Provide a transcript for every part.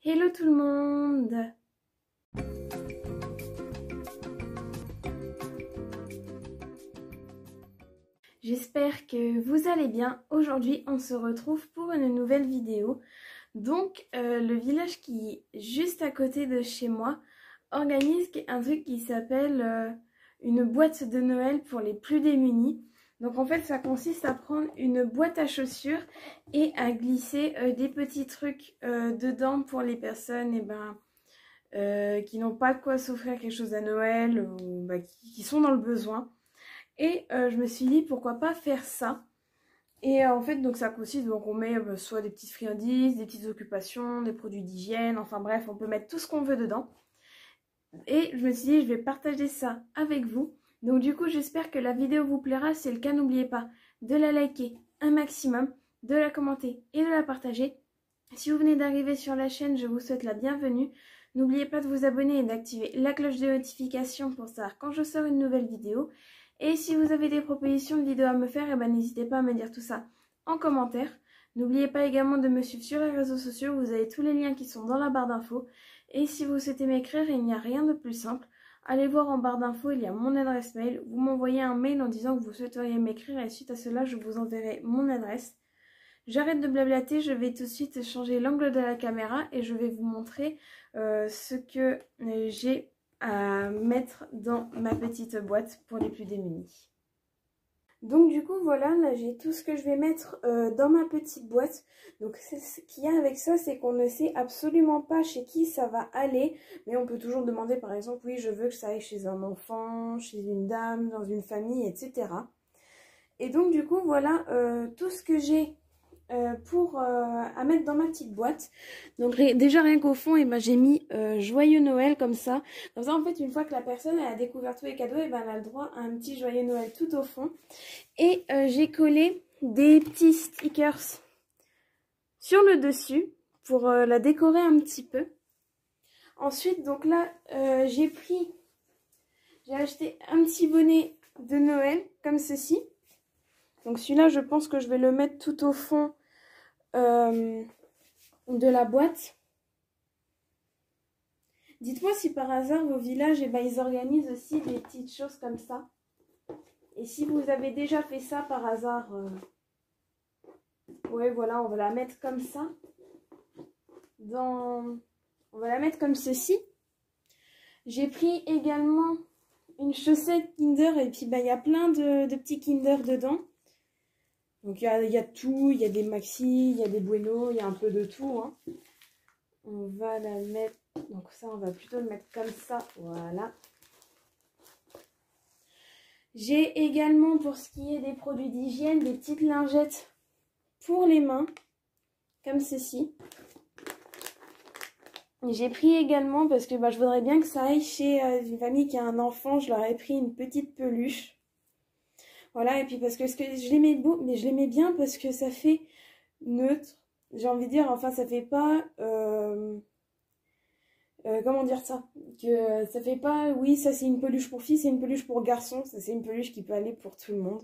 Hello tout le monde! J'espère que vous allez bien. Aujourd'hui on se retrouve pour une nouvelle vidéo. Donc le village qui est juste à côté de chez moi organise un truc qui s'appelle une boîte de Noël pour les plus démunis. Donc en fait ça consiste à prendre une boîte à chaussures et à glisser des petits trucs dedans pour les personnes qui n'ont pas de quoi s'offrir quelque chose à Noël ou qui sont dans le besoin. Et je me suis dit pourquoi pas faire ça. Et en fait donc ça consiste, donc on met soit des petites friandises, des petites occupations, des produits d'hygiène, enfin bref on peut mettre tout ce qu'on veut dedans. Et je me suis dit je vais partager ça avec vous. Donc du coup j'espère que la vidéo vous plaira. Si c'est le cas, n'oubliez pas de la liker un maximum, de la commenter et de la partager. Si vous venez d'arriver sur la chaîne, je vous souhaite la bienvenue. N'oubliez pas de vous abonner et d'activer la cloche de notification pour savoir quand je sors une nouvelle vidéo. Et si vous avez des propositions de vidéos à me faire, n'hésitez pas à me dire tout ça en commentaire. N'oubliez pas également de me suivre sur les réseaux sociaux, vous avez tous les liens qui sont dans la barre d'infos. Et si vous souhaitez m'écrire, il n'y a rien de plus simple. Allez voir en barre d'infos, il y a mon adresse mail. Vous m'envoyez un mail en disant que vous souhaiteriez m'écrire et suite à cela, je vous enverrai mon adresse. J'arrête de blablater, je vais tout de suite changer l'angle de la caméra et je vais vous montrer ce que j'ai à mettre dans ma petite boîte pour les plus démunis. Donc du coup voilà, là j'ai tout ce que je vais mettre dans ma petite boîte. Donc ce qu'il y a avec ça, c'est qu'on ne sait absolument pas chez qui ça va aller. Mais on peut toujours demander par exemple, oui je veux que ça aille chez un enfant, chez une dame, dans une famille, etc. Et donc du coup voilà tout ce que j'ai à mettre dans ma petite boîte. Donc déjà rien qu'au fond j'ai mis joyeux Noël comme ça. Comme ça en fait une fois que la personne elle a découvert tous les cadeaux, elle a le droit à un petit joyeux Noël tout au fond. Et j'ai collé des petits stickers sur le dessus pour la décorer un petit peu. Ensuite donc là j'ai acheté un petit bonnet de Noël comme ceci. Donc celui-là je pense que je vais le mettre tout au fond de la boîte. Dites-moi si par hasard vos villages ils organisent aussi des petites choses comme ça. Et si vous avez déjà fait ça par hasard, ouais voilà, on va la mettre comme ça. On va la mettre comme ceci. J'ai pris également une chaussette Kinder et puis il y a plein de petits Kinder dedans. Donc il y a tout, il y a des maxi, il y a des bueno, il y a un peu de tout. Hein. On va la mettre, donc ça on va plutôt le mettre comme ça, voilà. J'ai également pour ce qui est des produits d'hygiène, des petites lingettes pour les mains, comme ceci. J'ai pris également, parce que je voudrais bien que ça aille chez une famille qui a un enfant, je leur ai pris une petite peluche. Voilà, et puis parce que je l'aimais beau, mais je l'aimais bien parce que ça fait neutre. J'ai envie de dire, enfin ça fait pas... comment dire ça? Que ça fait pas, oui ça c'est une peluche pour fille, c'est une peluche pour garçon. Ça c'est une peluche qui peut aller pour tout le monde.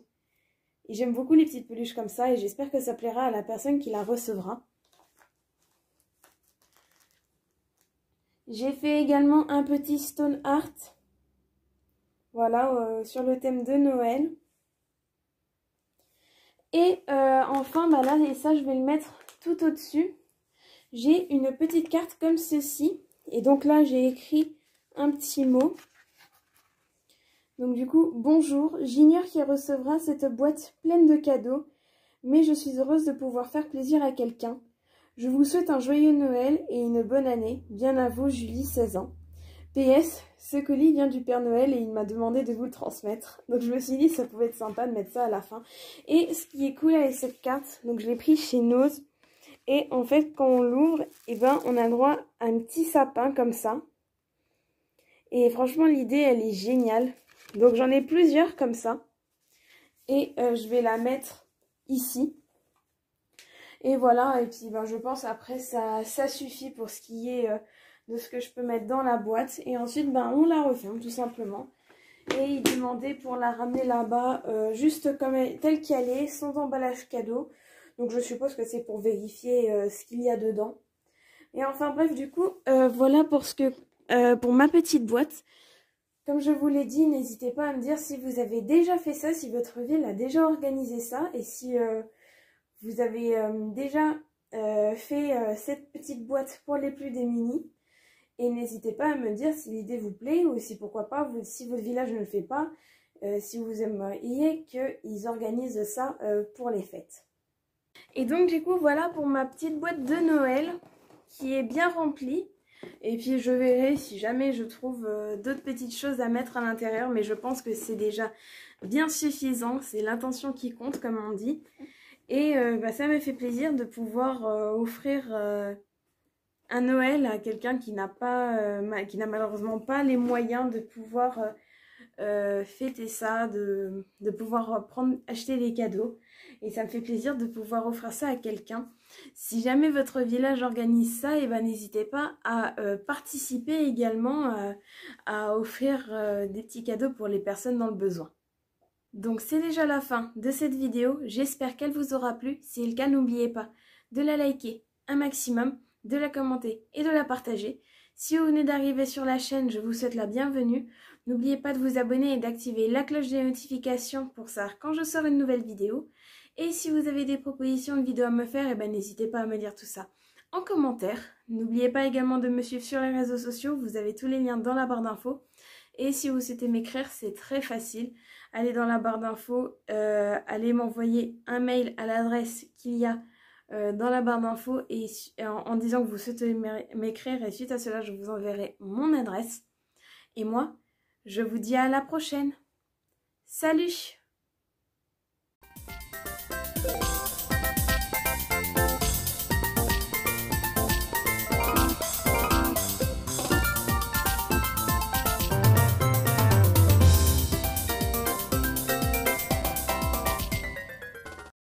Et j'aime beaucoup les petites peluches comme ça et j'espère que ça plaira à la personne qui la recevra. J'ai fait également un petit stone art. Voilà, sur le thème de Noël. Et enfin, là, et ça, je vais le mettre tout au-dessus. J'ai une petite carte comme ceci. Et donc là, j'ai écrit un petit mot. Donc du coup, bonjour. J'ignore qui recevra cette boîte pleine de cadeaux. Mais je suis heureuse de pouvoir faire plaisir à quelqu'un. Je vous souhaite un joyeux Noël et une bonne année. Bien à vous, Julie, 16 ans. PS, ce colis vient du Père Noël et il m'a demandé de vous le transmettre. Donc je me suis dit que ça pouvait être sympa de mettre ça à la fin. Et ce qui est cool avec cette carte, donc je l'ai pris chez Nose. Et en fait quand on l'ouvre, on a droit à un petit sapin comme ça. Et franchement l'idée elle est géniale. Donc j'en ai plusieurs comme ça. Et je vais la mettre ici. Et voilà, et puis je pense après ça suffit pour ce qui est... de ce que je peux mettre dans la boîte. Et ensuite, on la referme tout simplement. Et il demandait pour la ramener là-bas, juste comme telle qu'elle est, sans emballage cadeau. Donc je suppose que c'est pour vérifier ce qu'il y a dedans. Et enfin bref, du coup, voilà pour ma petite boîte. Comme je vous l'ai dit, n'hésitez pas à me dire si vous avez déjà fait ça, si votre ville a déjà organisé ça et si vous avez déjà fait cette petite boîte pour les plus démunis. Et n'hésitez pas à me dire si l'idée vous plaît ou si pourquoi pas, si votre village ne le fait pas, si vous aimeriez qu'ils organisent ça pour les fêtes. Et donc du coup voilà pour ma petite boîte de Noël qui est bien remplie. Et puis je verrai si jamais je trouve d'autres petites choses à mettre à l'intérieur, mais je pense que c'est déjà bien suffisant, c'est l'intention qui compte comme on dit. Et ça me fait plaisir de pouvoir offrir un Noël à quelqu'un qui n'a malheureusement pas les moyens de pouvoir fêter ça, de pouvoir acheter des cadeaux. Et ça me fait plaisir de pouvoir offrir ça à quelqu'un. Si jamais votre village organise ça, et n'hésitez pas à participer également à offrir des petits cadeaux pour les personnes dans le besoin. Donc c'est déjà la fin de cette vidéo. J'espère qu'elle vous aura plu. Si c'est le cas, n'oubliez pas de la liker un maximum, de la commenter et de la partager. Si vous venez d'arriver sur la chaîne, je vous souhaite la bienvenue. N'oubliez pas de vous abonner et d'activer la cloche des notifications pour savoir quand je sors une nouvelle vidéo. Et si vous avez des propositions de vidéos à me faire, n'hésitez pas à me dire tout ça en commentaire. N'oubliez pas également de me suivre sur les réseaux sociaux, vous avez tous les liens dans la barre d'infos. Et si vous souhaitez m'écrire, c'est très facile. Allez dans la barre d'infos, allez m'envoyer un mail à l'adresse qu'il y a dans la barre d'infos et en disant que vous souhaitez m'écrire, et suite à cela, je vous enverrai mon adresse. Et moi, je vous dis à la prochaine. Salut!